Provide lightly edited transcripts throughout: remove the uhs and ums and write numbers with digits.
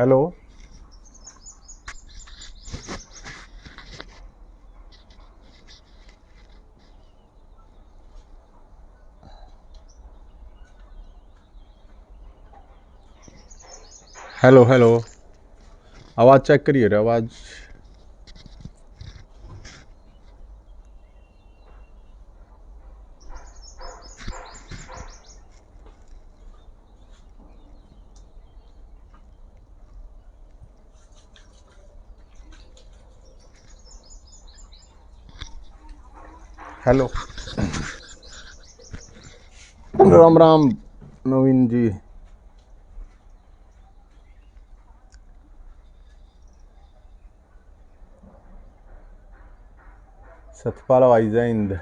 Hello. Hello hello. आवाज़ check करिए रे आवाज़। हेलो। राम राम नवीन जी। सतपाल भाई जय Hind.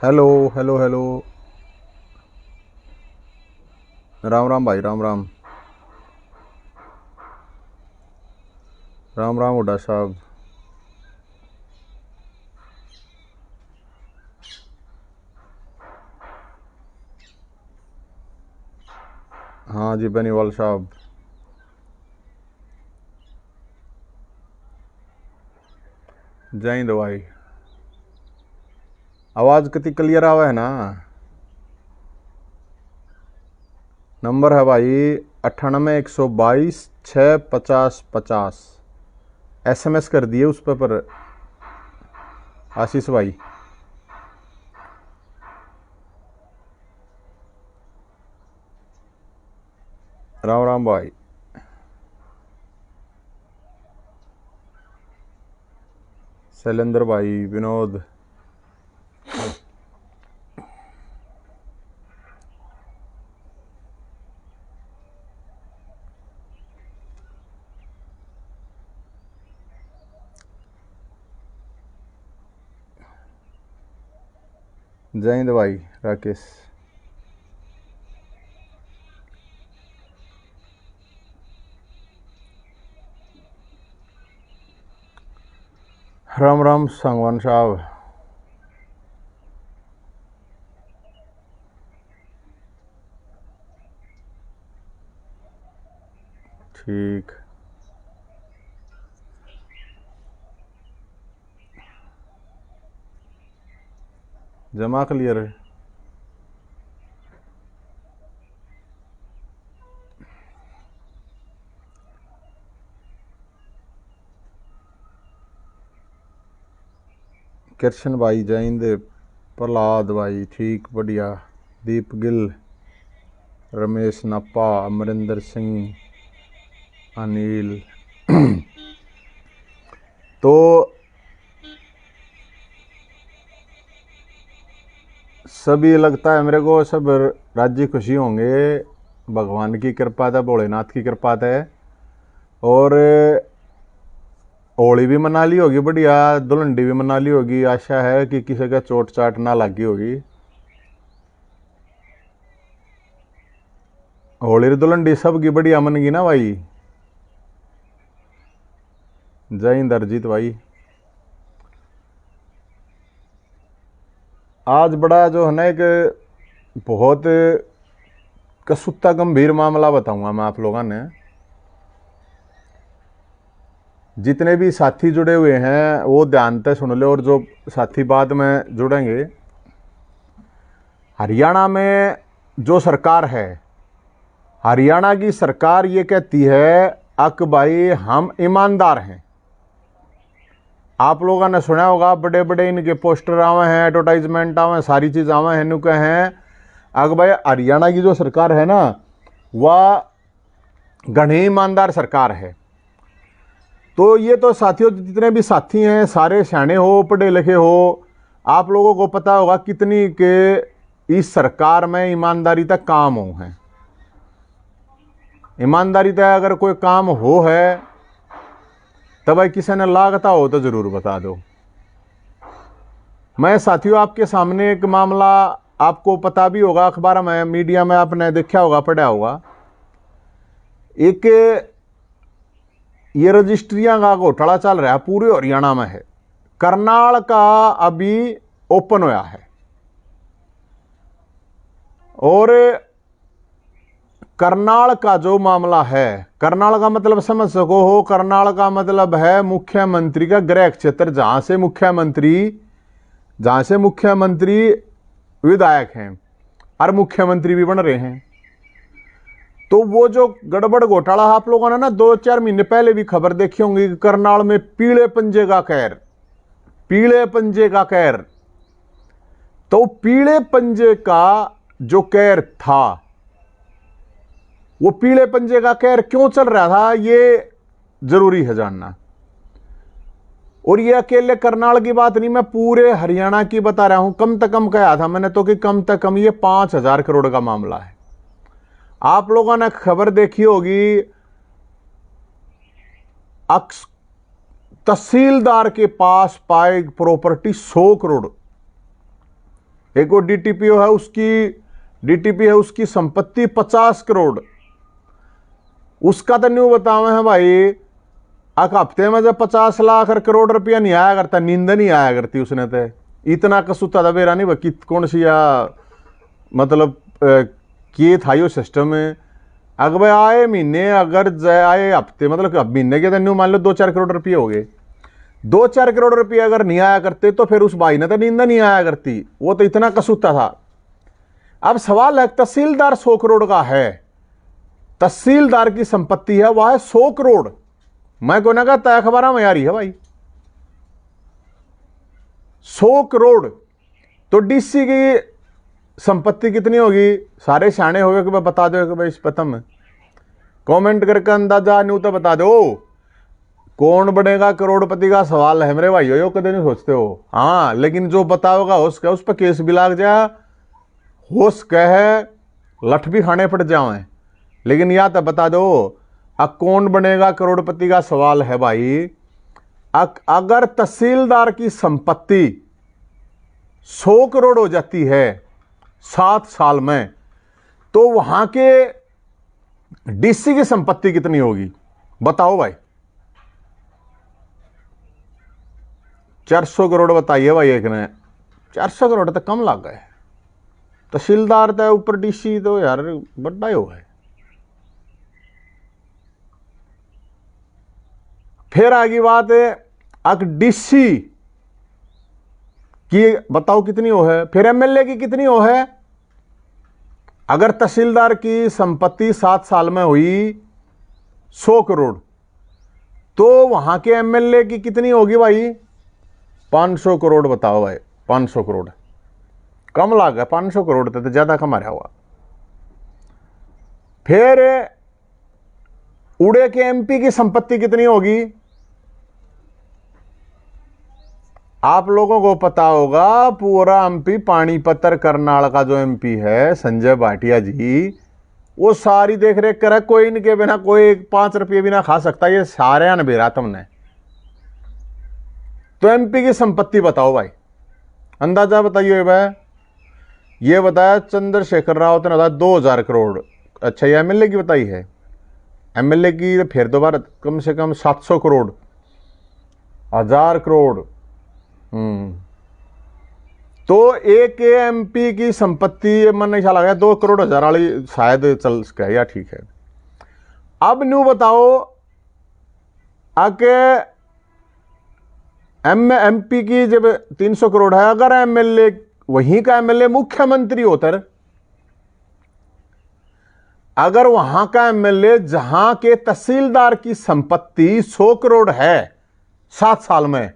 Hello hello hello. Ram Ram भाई राम राम। राम राम हुड्डा साहब। हाँ जी बेनीवाल साहब। जय हिंद भाई। आवाज़ कितनी क्लियर आवा है ना। नंबर है भाई 98 122 650 50। SMS कर दिए उस पर आशीष भाई। राम राम भाई। शैलेंद्र भाई विनोद। जय हिंद भाई राकेश। राम राम सांगवान साहब। ठीक। जमा क्लियर है। कृष्ण भाई जय हिंद। प्रहलाद भाई ठीक बढ़िया। दीप गिल। रमेश नापा। अमरिंदर सिंह। अनिल। तो सभी लगता है मेरे को सब राज्य खुशी होंगे। भगवान की कृपा है भोलेनाथ की कृपा है। और होली भी मना ली होगी बढ़िया। धुलंडी भी मना ली होगी। आशा है कि किसी का चोट चाट ना लगी होगी। होली धुलंडी सबकी बढ़िया मन गई ना भाई। जय हिंद अरजीत भाई। आज बड़ा जो है ना एक बहुत कसूता गंभीर मामला बताऊंगा मैं आप लोगों ने। जितने भी साथी जुड़े हुए हैं वो ध्यान से सुन ले और जो साथी बाद में जुड़ेंगे। हरियाणा में जो सरकार है, हरियाणा की सरकार ये कहती है अक भाई हम ईमानदार हैं। आप लोगों ने सुना होगा बड़े बड़े इनके पोस्टर आवे हैं, एडवर्टाइजमेंट आवे हैं, सारी चीज आवे हैं। इनके हैं अक भाई हरियाणा की जो सरकार है ना वह घनी ईमानदार सरकार है। तो ये तो साथियों जितने भी साथी हैं सारे सियाने हो पढ़े लिखे हो। आप लोगों को पता होगा कितनी के इस सरकार में ईमानदारी तक काम हो है। ईमानदारी तक अगर कोई काम हो है तब भाई किसी ने लागता हो तो जरूर बता दो। मैं साथियों आपके सामने एक मामला आपको पता भी होगा, अखबार में मीडिया में आपने देखा होगा, पढ़ा होगा, एक ये रजिस्ट्रियां का घोटाला चल रहा है पूरे हरियाणा में है। करनाल का अभी ओपन होया है और करनाल का जो मामला है, करनाल का मतलब समझ सको हो, करनाल का मतलब है मुख्यमंत्री का गृह क्षेत्र, जहां से मुख्यमंत्री विधायक हैं और मुख्यमंत्री भी बन रहे हैं। तो वो जो गड़बड़ घोटाला आप लोगों ने ना 2-4 महीने पहले भी खबर देखी होंगी, करनाल में पीले पंजे का कहर। तो पीले पंजे का जो कहर था, वो पीले पंजे का कहर क्यों चल रहा था, ये जरूरी है जानना। और ये अकेले करनाल की बात नहीं, मैं पूरे हरियाणा की बता रहा हूं। कम से कम कहा था मैंने तो कि कम से कम ये 5,000 करोड़ का मामला है। आप लोगों ने खबर देखी होगी, तहसीलदार के पास पाए प्रॉपर्टी 100 करोड़। एक वो डीटीपी है, उसकी संपत्ति 50 करोड़। उसका तो न्यू बतावे है भाई, एक हफ्ते में जब 50 लाख करोड़ रुपया नहीं आया करता, नींद नहीं आया करती उसने तो इतना कसूता था बेरा नहीं बाकी कौन सी मतलब किए था यो सिस्टम। अगर आए महीने अगर आए हफ्ते मतलब महीने के तो न्यू मान लो 2-4 करोड़ रुपये हो गए। 2-4 करोड़ रुपये अगर नहीं आया करते तो फिर उस भाई ने तो नींद नहीं आया करती, वो तो इतना कसूता था। अब सवाल है, तहसीलदार 100 करोड़ का है, तहसीलदार की संपत्ति है वह है 100 करोड़। मैं को ना कहता अखबार में आ रही है भाई 100 करोड़। तो डीसी की संपत्ति कितनी होगी? सारे शाणे हो गए कि भाई बता दो कि भाई इस पता में कमेंट करके अंदाजा न्यू तो बता दो। कौन बनेगा करोड़पति का सवाल है मेरे भाइयों, यो कदे नहीं सोचते हो। हाँ, लेकिन जो बताओगा हो सके उस पर केस भी लाग जाए, हो सके है लठ भी खाने पड़ जाए, लेकिन या तो बता दो कौन बनेगा करोड़पति का सवाल है भाई। अगर तहसीलदार की संपत्ति 100 करोड़ हो जाती है 7 साल में, तो वहां के डीसी की संपत्ति कितनी होगी बताओ भाई। 400 करोड़ बताइए भाई एक ने। 400 करोड़ तो कम लग गए, तहसीलदार तो ऊपर डीसी तो यार बड़ा ही हो है। फिर आगे बात है, अगर डीसी की बताओ कितनी हो है, फिर एमएलए की कितनी हो है। अगर तहसीलदार की संपत्ति 7 साल में हुई 100 करोड़, तो वहां के एमएलए की कितनी होगी भाई? 500 करोड़ बताओ भाई। 500 करोड़ कम लाग गया, 500 करोड़ तो ज्यादा कमा रहा हुआ। फिर उड़े के एमपी की संपत्ति कितनी होगी? आप लोगों को पता होगा, पूरा एमपी पानीपत करनाल का जो एमपी है संजय भाटिया जी, वो सारी देख रेख करे, कोई इनके बिना कोई 5 रुपये भी ना खा सकता, ये सारे ने बेरा तुमने। तो एमपी की संपत्ति बताओ भाई, अंदाजा बताइए भाई। ये बताया चंद्रशेखर रावत ने बताया 2000 करोड़। अच्छा, ये एमएलए की बताई है, एमएलए की फिर दोबारा कम से कम 700 करोड़, 1000 करोड़। तो एक एमपी की संपत्ति मन नहीं ख्याल आ गया 2 करोड़ 1000 वाली शायद चल सके या ठीक है। अब न्यू बताओ, आके एमपी की जब 300 करोड़ है, अगर एमएलए वहीं का एमएलए मुख्यमंत्री होता, अगर वहां का एमएलए जहां के तहसीलदार की संपत्ति 100 करोड़ है 7 साल में,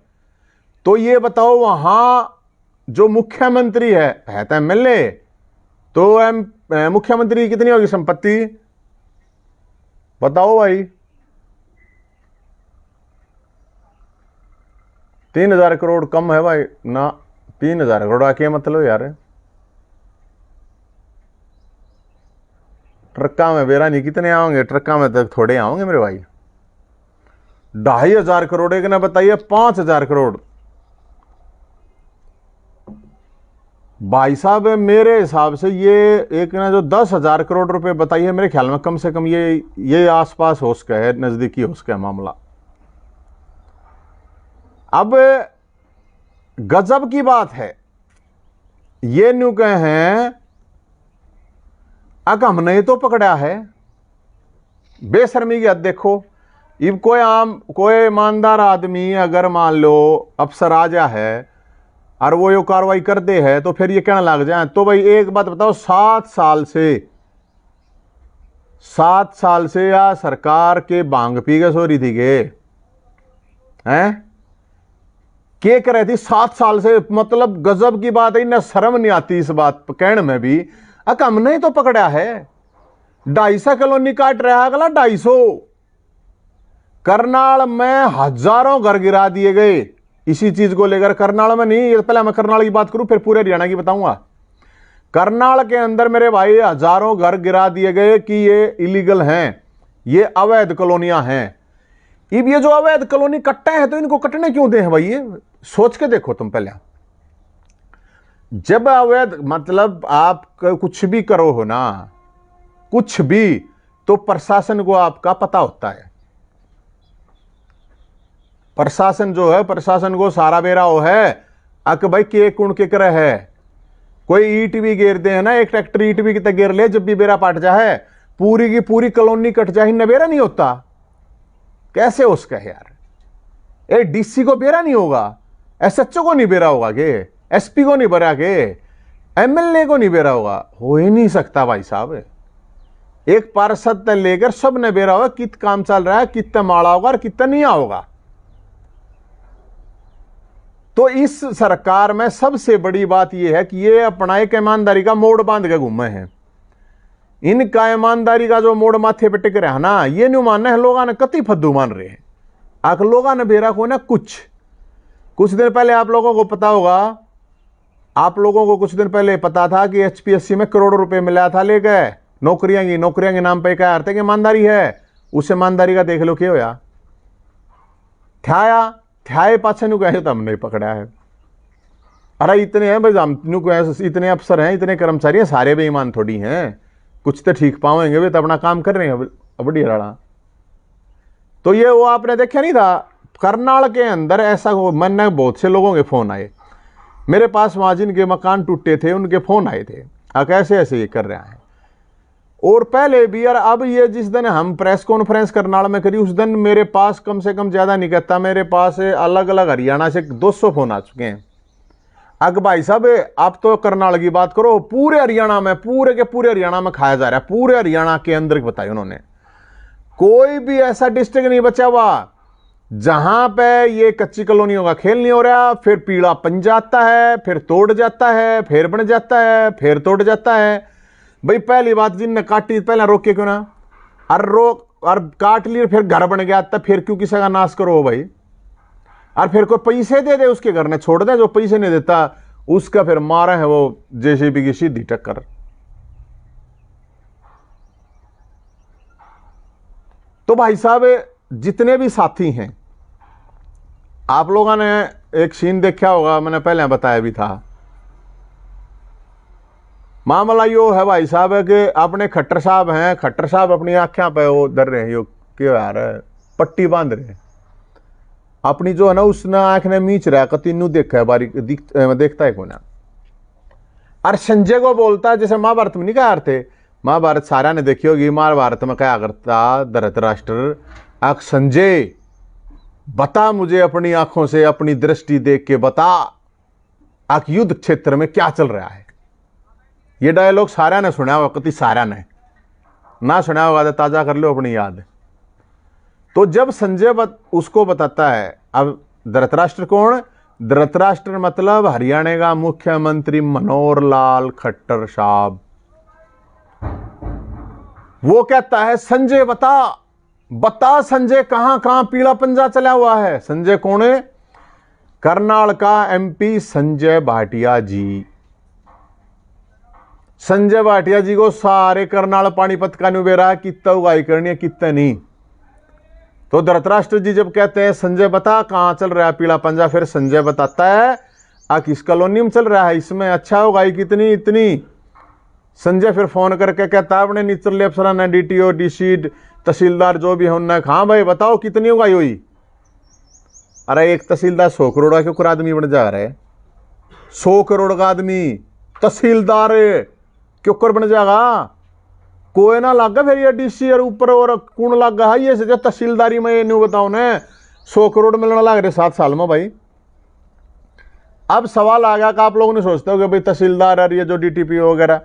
तो ये बताओ वहां जो मुख्यमंत्री है तो एमएलए, तो मुख्यमंत्री की कितनी होगी संपत्ति बताओ भाई? 3000 करोड़ कम है भाई ना। 3000 करोड़ आके मतलब यार ट्रक्का में बेरा नहीं कितने आओगे, ट्रक्का में तक थोड़े आओगे मेरे भाई। 2500 करोड़ एक ने बताइए 5000 करोड़। भाई साहब मेरे हिसाब से ये एक ना जो 10,000 करोड़ रुपए बताई है, मेरे ख्याल में कम से कम ये आसपास हो सका है, नजदीकी हो सका है मामला। अब गजब की बात है, ये न्यू कहे हैं अक हमने तो पकड़ा है। बेशर्मी की हद देखो। अब कोई ईमानदार आदमी अगर मान लो अफसर आ जा है और वो यो कार्रवाई कर दे है तो फिर ये कहना लग जाए। तो भाई एक बात बताओ, 7 साल से या सरकार के भांग पी के सो रही थी के कर रही थी 7 साल से। मतलब गजब की बात है, इन्हें शर्म नहीं आती इस बात कहने में भी। हमने ही तो पकड़ा है। 250 कॉलोनी काट रहा है, अगला 250। करनाल में हजारों घर गिरा दिए गए इसी चीज को लेकर। करनाल में नहीं, पहले मैं करनाल की बात करूं फिर पूरे हरियाणा की बताऊंगा। करनाल के अंदर मेरे भाई हजारों घर गिरा दिए गए कि ये इलीगल हैं, ये अवैध कॉलोनियां हैं। अब ये जो अवैध कॉलोनी कट्टे हैं तो इनको कटने क्यों दे हैं भाई? ये सोच के देखो तुम पहले। जब अवैध मतलब आप कुछ भी करो हो ना, कुछ भी, तो प्रशासन को आपका पता होता है। प्रशासन जो है, प्रशासन को सारा बेरा हो है अक भाई के कुण के करे है। कोई ईट भी घेर दे है ना, एक ट्रैक्टर ईट भी कितना घेर ले, जब भी बेरा पाट जाए पूरी की पूरी कॉलोनी कट जाए, न बेरा नहीं होता। कैसे उसका है यार? डीसी को बेरा नहीं होगा, एसएचओ को नहीं बेरा होगा के, एसपी को नहीं बेरा के, एमएलए को नहीं बेरा होगा? हो ही नहीं सकता भाई साहब। एक पार्षद से लेकर सब ने बेरा होगा कित काम चल रहा है, कितना माड़ा होगा और कितना नहीं होगा। तो इस सरकार में सबसे बड़ी बात यह है कि ये अपना एक ईमानदारी का मोड़ बांध के घूमे हैं। इनका ईमानदारी का जो मोड़ माथे पे टिक रहा है ना, ये नहीं मानना है लोगों ने, कति फद्दू मान रहे हैं। आख लोगों ने बेरा को ना कुछ दिन पहले आप लोगों को पता होगा, आप लोगों को कुछ दिन पहले पता था कि एचपीएससी में करोड़ों रुपए मिला था ले गए नौकरियां के नाम पे। क्या अर्थ है कि ईमानदारी है? उस ईमानदारी का देख लो क्या होया। थ्याए पाछे नु कहे तो हमने पकड़ा है। अरे इतने हैं भाई, हम इतने अफसर हैं, इतने कर्मचारी हैं, सारे बेईमान थोड़ी हैं। कुछ तो ठीक पाएंगे वे तो अपना काम कर रहे हैं बड़ी राड़ा। तो ये वो आपने देखा नहीं था करनाल के अंदर ऐसा मैंने बहुत से लोगों के फोन आए मेरे पास, वहां जिनके मकान टूटे थे उनके फोन आए थे कैसे ऐसे ये कर रहे हैं। और पहले भी यार, अब ये जिस दिन हम प्रेस कॉन्फ्रेंस करनाल में करी उस दिन मेरे पास कम से कम ज्यादा नहीं कहता, मेरे पास अलग अलग हरियाणा से 200 फोन आ चुके हैं। अग भाई साहब आप तो करनाल की बात करो, पूरे हरियाणा में, पूरे के पूरे हरियाणा में खाया जा रहा है। पूरे हरियाणा के अंदर बताया उन्होंने, कोई भी ऐसा डिस्ट्रिक्ट नहीं बचा हुआ जहां पे ये कच्ची कॉलोनियों का खेल नहीं हो रहा। फिर पीला बन जाता है, फिर तोड़ जाता है, फिर बन जाता है, फिर तोड़ जाता है। भाई पहली बात, जिनने काटी पहले रोके क्यों ना? और काट लिए फिर घर बन गया, तब फिर क्यों किसी का नाश करो भाई? और फिर कोई पैसे दे दे उसके घर ने छोड़ दे, जो पैसे नहीं देता उसका फिर मारा है वो जेसीबी की सीधी टक्कर। तो भाई साहब जितने भी साथी हैं, आप लोगों ने एक सीन देखा होगा, मैंने पहले बताया भी था। मामला यो है भाई साहब है कि अपने खट्टर साहब हैं, खट्टर साहब अपनी आंखें पे वो डर रहे हैं, यो क्यों यार पट्टी बांध रहे हैं अपनी, जो है ना उसने आंख ने मीच रहा है, कतीनू देखा है बारीक देखता है कौन। और संजय को बोलता है, जैसे महाभारत में नहीं कहा थे, महाभारत सारा ने देखी होगी, महाभारत में क्या करता धृतराष्ट्र, आख संजय बता मुझे अपनी आंखों से, अपनी दृष्टि देख के बता, आख युद्ध क्षेत्र में क्या चल रहा है। ये डायलॉग सारा ने सुना होगा, कति सारा ने ना सुना होगा तो ताजा कर लो अपनी याद। तो जब संजय उसको बताता है, अब धृतराष्ट्र कौन? धृतराष्ट्र मतलब हरियाणा का मुख्यमंत्री मनोहर लाल खट्टर साहब। वो कहता है संजय बता संजय कहां कहां पीला पंजा चला हुआ है। संजय कौन है? करनाल का एमपी संजय भाटिया जी। संजय भाटिया जी को सारे करनाल पानीपत का नुबेरा कितना उगाई करनी है कितना नहीं। तो धृतराष्ट्र जी जब कहते हैं संजय बता कहां चल रहा है पीला पंजा, फिर संजय बताता है किस कॉलोनी में चल रहा है, इसमें अच्छा होगा ये कितनी इतनी। संजय फिर फोन करके कहता अपने निचले अफसरान DTO DC तहसीलदार जो भी होना, हाँ भाई बताओ कितनी होगा योई। अरे एक तहसीलदार 100 करोड़ का क्यों आदमी बन जा रहा है, 100 करोड़ का आदमी तहसीलदार क्यों कर बन जाएगा। कोई ना लागा फिर ये DC और ऊपर और कौन लागा है ये जो तहसीलदारी में नहीं बताओ ने 100 करोड़ मिलना लग रहे 7 साल में भाई। अब सवाल आ गया कि आप लोगों ने सोचते हो कि भाई तहसीलदार और ये जो DTPO वगैरह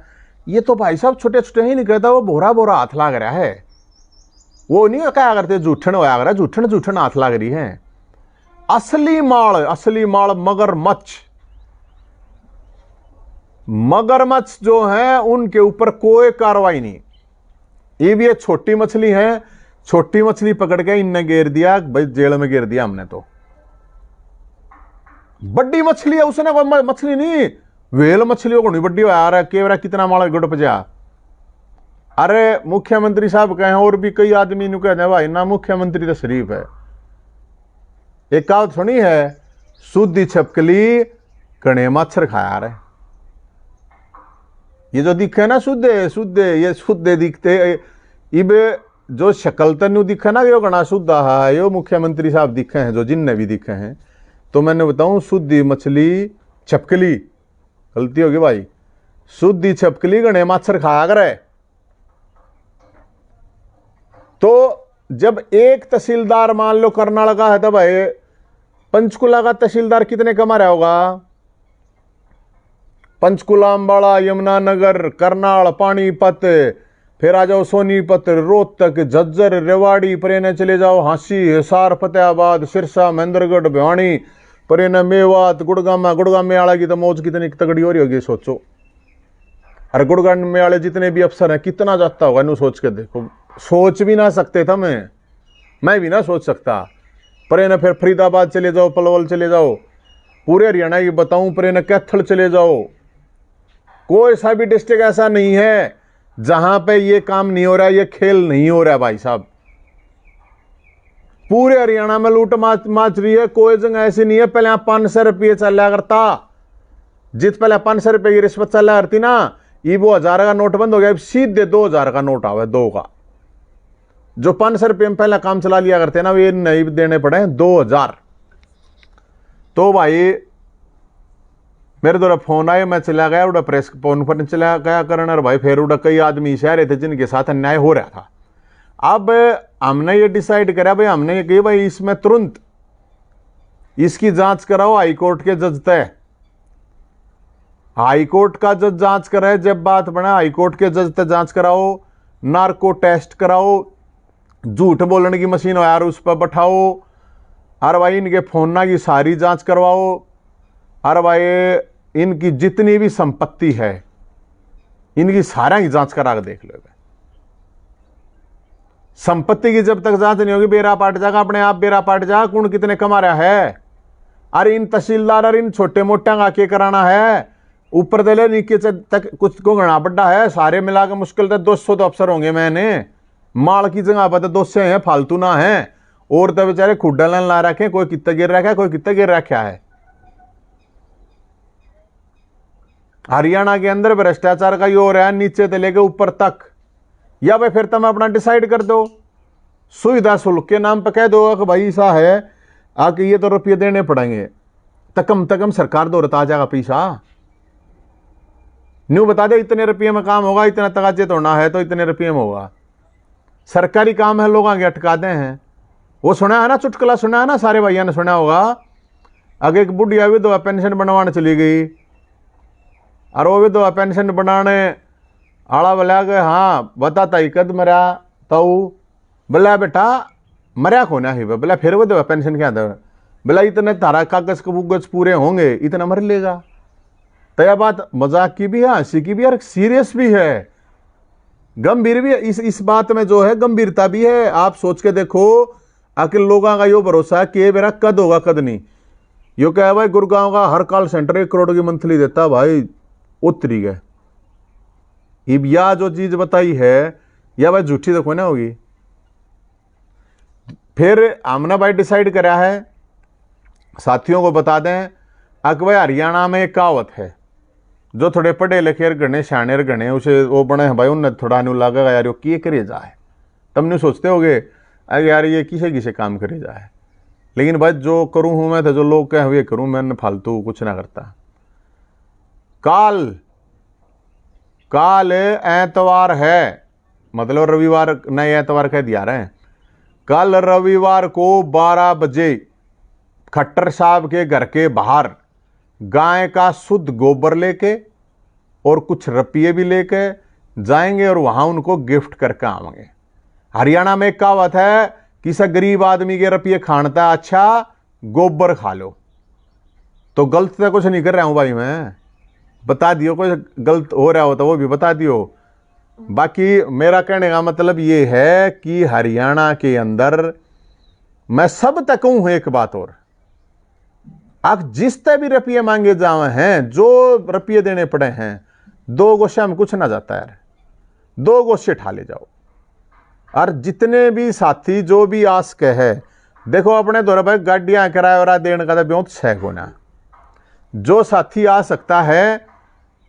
ये तो भाई साहब छोटे छोटे ही नहीं कहता, वो बोरा बोरा हाथ लाग रहा है। वो नहीं क्या करते जूठन होया कर, जूठन जूठन हाथ लाग रही है। असली माल मगरमच्छ जो है उनके ऊपर कोई कार्रवाई नहीं। ये भी एक छोटी मछली है, छोटी मछली पकड़ के इनने घेर दिया भाई, जेल में घेर दिया हमने। तो बड़ी मछली है उसने कोई मछली नहीं, वेल मछलियों को नहीं बड्डी आ रहा केवरा कितना माड़ा गुड़प जा। अरे मुख्यमंत्री साहब कहे और भी कई आदमी नु कहते भाई ना मुख्यमंत्री तो शरीफ है। एक कहावत सुनी है, शुद्ध छपकली कणे मच्छर खाया रहे। ये जो दिखे ना शुद्ध ये शुद्ध दिखते इब जो शक्ल तनु दिखे ना यो गणा शुद्ध है, यो मुख्यमंत्री साहब दिखे हैं जो जिनने भी दिखे हैं। तो मैंने बताऊं शुद्ध मछली छपकली, गलती होगी भाई, शुद्ध छपकली गणे मच्छर खाया करे। तो जब एक तहसीलदार मान लो करनाल का है तो भाई पंचकुला का तहसीलदार कितने कमा रहा होगा। पंचकुला, अम्बाड़ा, यमुनानगर, करनाल, पानीपत, फिर आ जाओ सोनीपत, रोहतक, झज्जर, रेवाड़ी, परेने चले जाओ हांसी, हिसार, फतेहाबाद, सिरसा, महेंद्रगढ़, भिवानी, परेने मेवात, गुड़गांव में आला की तो मौज कितनी तगड़ी हो रही होगी सोचो। अरे गुड़गांव में आले जितने भी अफसर हैं कितना जाता होगा नु सोच के देखो, सोच भी ना सकते था, मैं भी ना सोच सकता। परेने फिर फरीदाबाद चले जाओ, पलवल चले जाओ, पूरे हरियाणा की बताऊं परेने कैथल चले जाओ, कोई सा भी डिस्ट्रिक्ट ऐसा नहीं है जहां पे ये काम नहीं हो रहा, ये खेल नहीं हो रहा भाई साहब। पूरे हरियाणा में लूट माच रही है, कोई जगह ऐसी नहीं है। पहले आप 500 रुपये चला करता, जित पहले 500 रुपये की रिश्वत चला करती ना, ये वो 1000 का नोट बंद हो गया, सीधे 2000 का नोट आवे, 2 का। जो 500 रुपये में पहले काम चला लिया करते ना, ये नहीं देने पड़े 2000। तो भाई मेरे द्वारा फोन आए, मैं चला गया उड़ा प्रेस कॉन्फ्रेंस चला गया करना, और भाई फिर उड़ा कई आदमी शहर थे जिनके साथ अन्याय हो रहा था। अब हमने ये डिसाइड करा भाई, हमने ये कही भाई इसमें तुरंत इसकी जांच कराओ हाईकोर्ट के जज तय। हाईकोर्ट का जज जांच करे, जब बात बना हाईकोर्ट के जज तय जांच कराओ, नार्को टेस्ट कराओ, झूठ बोलने की मशीन हो यार उस पर बैठाओ, अरे भाई इनके फोन की सारी जांच करवाओ, अरे भाई इनकी जितनी भी संपत्ति है इनकी सारा की जांच करा के देख लो। संपत्ति की जब तक जांच नहीं होगी बेरा पाट जाएगा, अपने आप बेरा पाट जाएगा कौन कितने कमा रहा है। अरे इन तहसीलदार और इन छोटे मोटे का के कराना है, ऊपर दले नीचे तक कुछ को गणा बड्डा है, सारे मिला के मुश्किल से 200 तो अफसर होंगे। मैंने माल की जगह पर तो 200 हैं, फालतू ना है। और तो बेचारे खुड्डा ला रखे, कोई कितना गिर रखा है, कोई कितना गिर रखा है। हरियाणा के अंदर भ्रष्टाचार का ये हो रहा है नीचे से लेके ऊपर तक। या भाई फिर तुम अपना डिसाइड कर दो, सुविधा शुल्क के नाम पे कह दो कि भाई ऐसा है आके ये तो रुपये देने पड़ेंगे, तकम सरकार दो रता जाएगा पैसा। न्यू बता दे इतने रुपये में काम होगा, इतना तकाजे तोड़ना है तो इतने रुपये में होगा। सरकारी काम है, लोग आगे अटका दे हैं। वो सुना है ना, चुटकुला सुना है ना, सारे भैया ने सुना होगा। आगे एक बुढ़िया विधवा पेंशन बनवाने चली गई, और वो विधवा पेंशन बनाने आला बोला कि हाँ बताता ही कद मरा तो बोला बेटा मरा को ना ही बोला, फिर विधवा पेंशन क्या था बोला, इतने तारा कागज कबूगज पूरे होंगे इतना मर लेगा। तो यह बात मजाक की भी है, हंसी की भी है, और सीरियस भी है, गंभीर भी है। इस बात में जो है गंभीरता भी है। आप सोच के देखो, आखिर लोगों का यो भरोसा है कि मेरा कद होगा कद नहीं। यो क्या है भाई, गुड़गांव का हर कॉल सेंटर 1 करोड़ की मंथली देता भाई, उतरी गए। अब या जो चीज बताई है या भाई झूठी तो कोई ना होगी। फिर हमने भाई डिसाइड करा है, साथियों को बता दें, भाई हरियाणा में एक कहावत है, जो थोड़े पढ़े लिखे गणे शाने गणे उसे वो बने हैं भाई, उन्हें थोड़ा नहीं लगेगा यार ये करे जाए, तब नहीं सोचते होगे अरे यार ये किसे किसे काम करे जाए। लेकिन भाई जो करूं हूं मैं, तो जो लोग कहें हुए करूं, मैंने फालतू कुछ ना करता। काल काल एतवार है, मतलब रविवार नए एतवार कह दिया रहे हैं। कल रविवार को 12 बजे खट्टर साहब के घर के बाहर गाय का शुद्ध गोबर लेके और कुछ रुपये भी लेके जाएंगे और वहां उनको गिफ्ट करके आएंगे। हरियाणा में एक कहावत है, किसी गरीब आदमी के रुपये खानता अच्छा गोबर खा लो। तो गलत तो कुछ नहीं कर रहा हूं भाई, मैं बता दियो, कोई गलत हो रहा हो तो वो भी बता दियो। बाकी मेरा कहने का मतलब ये है कि हरियाणा के अंदर मैं सब तक हूं एक बात और, आप जिस तरह भी रुपये मांगे जावे हैं, जो रुपये देने पड़े हैं, 2 गोशा में कुछ ना जाता यार, 2 गोशे ठा ले जाओ। और जितने भी साथी जो भी आस के है, देखो अपने दौरे पर गाड़ियां किराया देने का तो 6 गुना। जो साथी आ सकता है,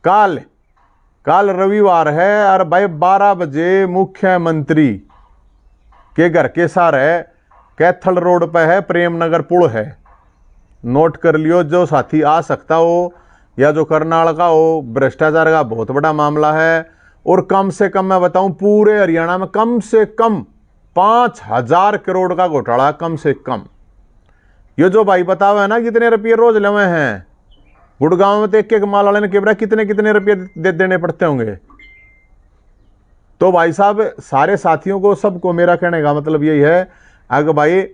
काल रविवार है और भाई 12 बजे मुख्यमंत्री के घर के सारे कैथल रोड पे है, प्रेम नगर पुल है, नोट कर लियो। जो साथी आ सकता हो या जो करनाल का हो, भ्रष्टाचार का बहुत बड़ा मामला है और कम से कम मैं बताऊं पूरे हरियाणा में कम से कम 5000 करोड़ का घोटाला, कम से कम। ये जो भाई बताओ है ना कितने रुपये रोज लेवे हैं, गुड़गांव में तो एक माल वाले ने केवरा कितने कितने रुपये देने पड़ते होंगे। तो भाई साहब सारे साथियों को, सबको मेरा कहने का मतलब यही है, अगर भाई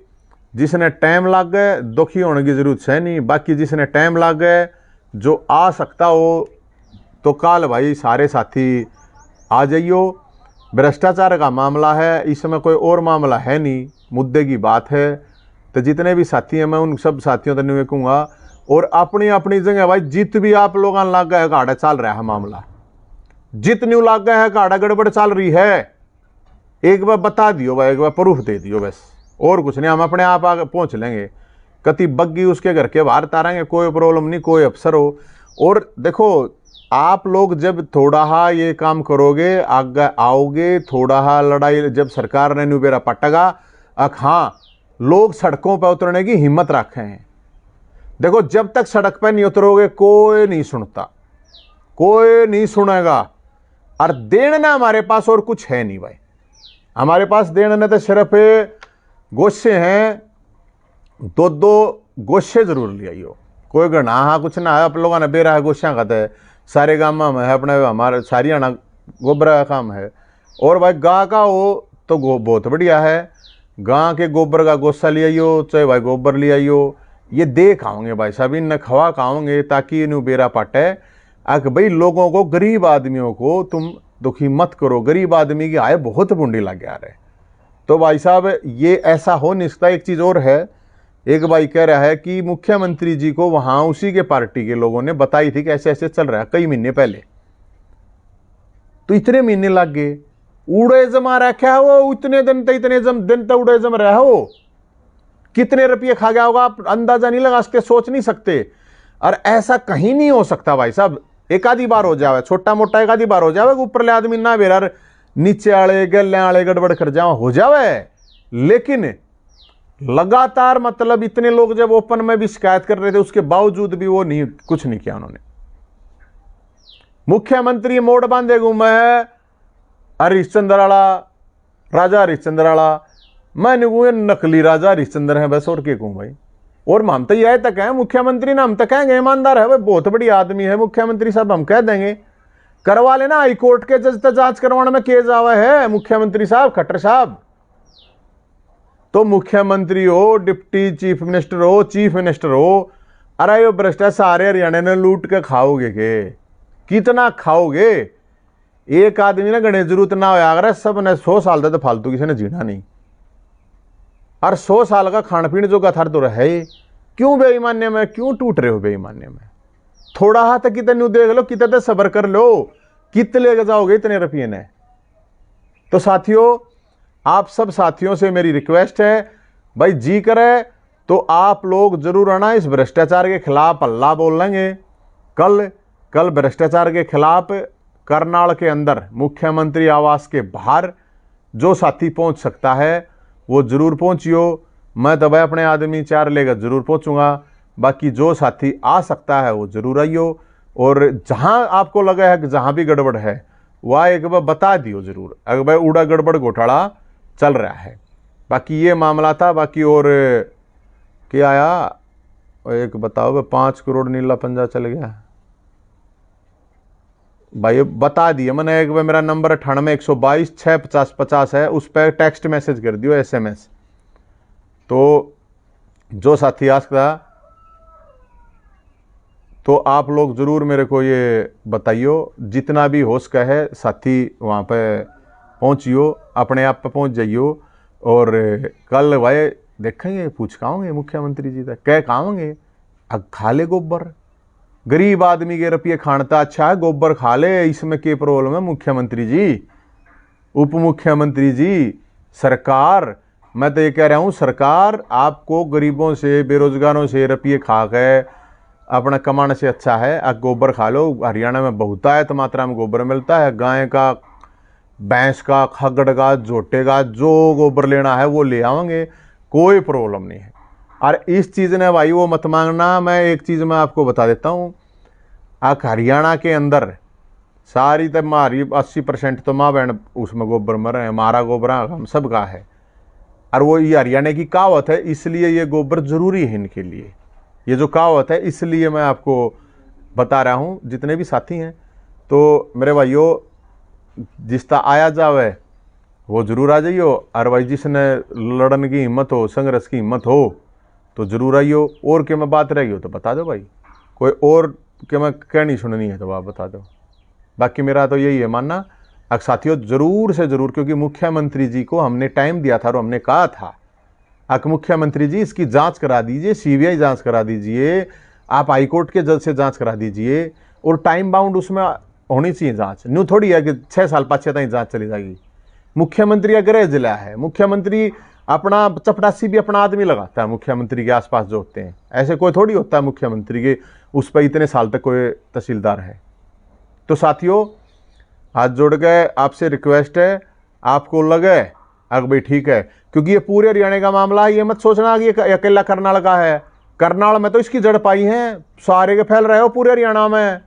जिसने टाइम लग गए दुखी होने की जरूरत है नहीं, बाकी जिसने टाइम लग गए जो आ सकता हो तो काल भाई सारे साथी आ जाइयो। भ्रष्टाचार का मामला है, इसमें कोई और मामला है नहीं, मुद्दे की बात है। तो जितने भी साथी हैं मैं उन सब साथियों तक नहीं कहूँगा, और अपनी अपनी जगह भाई जित भी आप लोगों लाग गए गाड़ा चल रहा है मामला, जितनी लाग गए है गाड़ा गड़बड़ चल रही है, एक बार बता दियो भाई, एक बार प्रूफ दे दियो बस, और कुछ नहीं, हम अपने आप आगे पहुंच लेंगे। कति बग्गी उसके घर के बाहर तारेंगे, कोई प्रॉब्लम नहीं, कोई अफसर हो। और देखो आप लोग जब थोड़ा हा ये काम करोगे, आगे आओगे, थोड़ा हा लड़ाई जब सरकार ने नुबेरा पटगा, हाँ लोग सड़कों पर उतरने की हिम्मत रखे हैं। देखो जब तक सड़क पर नहीं उतरोगे कोई नहीं सुनता, कोई नहीं सुनेगा। और देना हमारे पास और कुछ है नहीं भाई, हमारे पास देना तो सिर्फ गोशे हैं, 2 गोशे जरूर ले आइयो, कोई गणा हाँ कुछ ना है। आप लोगों ने बेरा है गोशा का है, सारे गाँव में है अपने, हमारे सारियाना गोबर का काम है। और भाई गाँ का हो तो बहुत बढ़िया है, गाँ के गोबर का गोसा ले आइयो, चाहे भाई गोबर ले आइयो, ये दे खाओगे भाई साहब, इन खवा खाओगे ताकि इन्हें बेरा पाटे। अगर भाई लोगों को, गरीब आदमियों को तुम दुखी मत करो, गरीब आदमी की आय बहुत बूंदी लग गया है। तो भाई साहब ये ऐसा हो नहीं सकता। एक चीज़ और है, एक भाई कह रहा है कि मुख्यमंत्री जी को वहां उसी के पार्टी के लोगों ने बताई थी कि ऐसे ऐसे चल रहा है कई महीने पहले, तो इतने महीने लग गए, उड़े जमा रखा है वो, इतने दिन तक, इतने दिन तक उड़े जम रहा है वो, कितने रुपये खा गया होगा आप अंदाजा नहीं लगा सकते, सोच नहीं सकते। और ऐसा कहीं नहीं हो सकता भाई साहब, एक आधी बार हो जावे, छोटा मोटा एक आधी बार हो जावे, ऊपर ले आदमी ना बेरा नीचे आले गले आले गड़बड़ कर जाओ हो जावे, लेकिन लगातार मतलब इतने लोग जब ओपन में भी शिकायत कर रहे थे उसके बावजूद भी वो नहीं, कुछ नहीं किया उन्होंने। मुख्यमंत्री मोड़ बांधे घूमे है हरिश्चंद्र वाला, राजा हरिश्चंद्र वाला, मैं नकली राजा हरिश्चंद्र है बस, और क्या कहूं भाई। और हम तो यह तक है मुख्यमंत्री ना, हम तो कहेंगे ईमानदार है भाई, बहुत बड़ी आदमी है मुख्यमंत्री साहब, हम कह देंगे करवा लेना, हाईकोर्ट के जज तक जांच करवाने में केस आवा है मुख्यमंत्री साहब, खट्टर साहब। तो मुख्यमंत्री हो, डिप्टी चीफ मिनिस्टर हो, चीफ मिनिस्टर हो, अरे यो भ्रष्टाचार सारे हरियाणा ने लूट के खाओगे के, कितना खाओगे। एक आदमी ने गणे जरूरत ना हो, अगर सब ने 100 साल तक तो फालतू किसी ने जीना नहीं, और 100 साल का खान पीन जो का थर तो है, क्यों बेईमान्य में क्यों टूट रहे हो बेईमान्य में। थोड़ा हाथ कितने देख लो, कितने सबर कर लो, कितने लेके जाओगे इतने रुपये ने। तो साथियों आप सब साथियों से मेरी रिक्वेस्ट है भाई, जी करे तो आप लोग जरूर आना, इस भ्रष्टाचार के खिलाफ हल्ला बोल लेंगे। कल भ्रष्टाचार के खिलाफ करनाल के अंदर मुख्यमंत्री आवास के बाहर जो साथी पहुंच सकता है वो जरूर पहुंचियो। मैं तो भाई अपने आदमी 4 लेकर जरूर पहुंचूंगा। बाकी जो साथी आ सकता है वो जरूर आइयो, और जहां आपको लगा है कि जहां भी गड़बड़ है वह एक बार बता दियो जरूर, अगर भाई उड़ा गड़बड़ घोटाला चल रहा है। बाकी ये मामला था। बाकी और क्या आया एक बताओ, 5 करोड़ नीला पंजा चल गया भाई, बता दिया मैंने। एक बार मेरा नंबर 98-122-650-50 है, उस पर टेक्स्ट मैसेज कर दियो, SMS। तो जो साथी आ सकता तो आप लोग जरूर मेरे को ये बताइयो, जितना भी हो सका है साथी वहाँ पे पहुँचियो, अपने आप पे पहुँच जाइयो। और कल भाई देखेंगे, पूछ खाओगे मुख्यमंत्री जी तक, कह खाओगे अब खा ले गोबर, गरीब आदमी के रुपये खानता अच्छा है, गोबर खा ले, इसमें क्या प्रॉब्लम है मुख्यमंत्री जी, उप मुख्यमंत्री जी, सरकार। मैं तो ये कह रहा हूँ, सरकार आपको गरीबों से बेरोजगारों से रुपये खा के अपना कमाने से अच्छा है आप गोबर खा लो। हरियाणा में बहुतायत मात्रा में गोबर मिलता है, गाय का, भैंस का, खगड़ का, झोटे का, जो गोबर लेना है वो ले आएंगे, कोई प्रॉब्लम नहीं है। और इस चीज़ ने भाई वो मत मांगना। मैं एक चीज़ मैं आपको बता देता हूँ, आप हरियाणा के अंदर सारी तो हमारी 80% तो माँ बहन उसमें गोबर मर रहे हैं, हमारा गोबर हम सब का है। और वो ये हरियाणा की कहावत है, इसलिए ये गोबर जरूरी है इनके लिए, ये जो कहावत है इसलिए मैं आपको बता रहा हूँ। जितने भी साथी हैं तो मेरे भाइयों, जिसका आया जावे वो जरूर आ जाइयो। और भाई जिसने लड़न की हिम्मत हो, संघर्ष की हिम्मत हो तो जरूर आइयो। और क्या मैं बात रही हो तो बता दो भाई, कोई और क्या मैं कहनी सुननी है तो आप बता दो। बाकी मेरा तो यही है मानना। अब साथियों जरूर से जरूर, क्योंकि मुख्यमंत्री जी को हमने टाइम दिया था और हमने कहा था कि मुख्यमंत्री जी इसकी जांच करा दीजिए, CBI जांच करा दीजिए, आप हाईकोर्ट के जज से जांच करा दीजिए, और टाइम बाउंड उसमें होनी चाहिए जांच। न्यू थोड़ी है कि 6 साल 5 तक जांच चली जाएगी। मुख्यमंत्री का गृह जिला है, मुख्यमंत्री अपना चपरासी भी अपना आदमी लगाता है मुख्यमंत्री के आसपास जो होते हैं, ऐसे कोई थोड़ी होता है मुख्यमंत्री के उस पर इतने साल तक कोई तहसीलदार है। तो साथियों हाथ जोड़ के आपसे रिक्वेस्ट है, आपको लगे अगर भाई ठीक है, क्योंकि ये पूरे हरियाणा का मामला है, ये मत सोचना कि ये अकेला करनाल का है। करनाल में तो इसकी जड़ पाई है, सारे के फैल रहे हो पूरे हरियाणा में,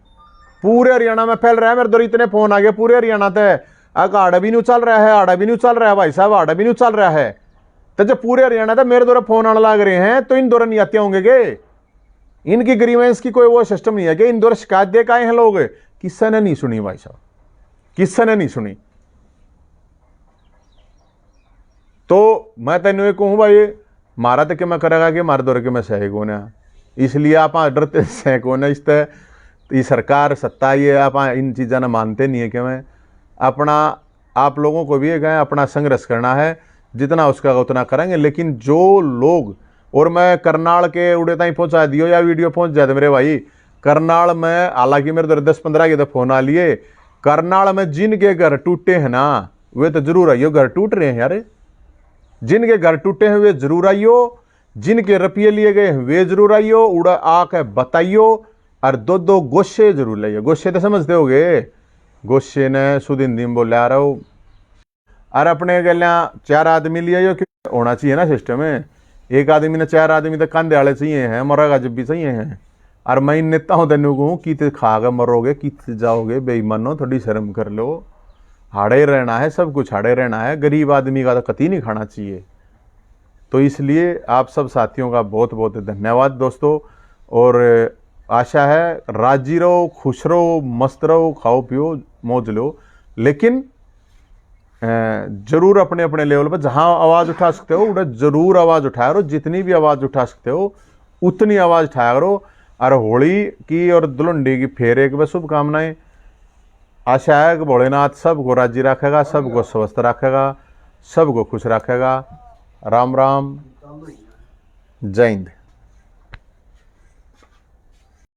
पूरे हरियाणा में फैल रहा है। मेरे दो इतने फोन आ गए पूरे हरियाणा तक, आड़ा भी नहीं चल रहा है, आड़ा भी नहीं चल रहा है भाई साहब, आड़ा भी नहीं चल रहा है। तो जब पूरे हरियाणा तक मेरे द्वारा फोन आने लग रहे हैं तो इन द्वारा नहीं आते होंगे के, इनकी ग्रीवेंस की कोई वो सिस्टम नहीं है कि इन द्वारा शिकायत दे के आए हैं लोग। किसी ने नहीं सुनी भाई साहब, किसी ने नहीं सुनी। तो मैं तेन ये कहूँ भाई, मारा तो क्या मैं करेगा कि मारे दौरे के मैं सही कौन है, इसलिए आप डरते सह कौन है। इस सरकार सत्ता ये आप इन चीज़ों ने मानते नहीं है कि मैं अपना आप लोगों को भी एक अपना संघर्ष करना है, जितना उसका उतना करेंगे। लेकिन जो लोग, और मैं करनाल के उड़े ताई पहुँचा दियो या वीडियो पहुँच जाते मेरे भाई, करनाल में हालांकि मेरे 10-15 के तो फोन आ लिए, करनाल में जिनके घर टूटे हैं ना वे तो जरूर आइयो, घर टूट रहे हैं यार, जिनके घर टूटे हैं वे जरूर आइयो, जिनके रुपये लिए गए वे जरूर आइयो, उड़ा आके बताइयो। और 2-2 गोशे जरूर लाइए। गोशे तो समझते होगे, गोशे ने सुदिन दिन बोले आ रहा हो, और अपने गलियाँ 4 आदमी लिए होना चाहिए ना सिस्टम में। एक आदमी ने 4 आदमी तो कंधे वाले चाहिए हैं, मरेगा जब भी चाहिए हैं। और मैं इन नेता हूँ तेन कहूँ कि खा कर मरोगे, कि जाओगे, बेईमानो थोड़ी शर्म कर लो। हाड़े रहना है, सब कुछ हाड़े रहना है, गरीब आदमी का तो कतई नहीं खाना चाहिए। तो इसलिए आप सब साथियों का बहुत बहुत धन्यवाद दोस्तों, और आशा है राजी रहो, खुश रहो, मस्त रहो, खाओ पियो, मौज लो। लेकिन जरूर अपने अपने लेवल पर जहां आवाज़ उठा सकते हो उधर जरूर आवाज़ उठाया करो, जितनी भी आवाज़ उठा सकते हो उतनी आवाज़ उठाया करो। और होली की और धुलंडी की फेरे की शुभकामनाएं। आशा है कि भोलेनाथ सबको राजी रखेगा, सबको स्वस्थ रखेगा, सबको खुश रखेगा। राम राम, जय हिंद।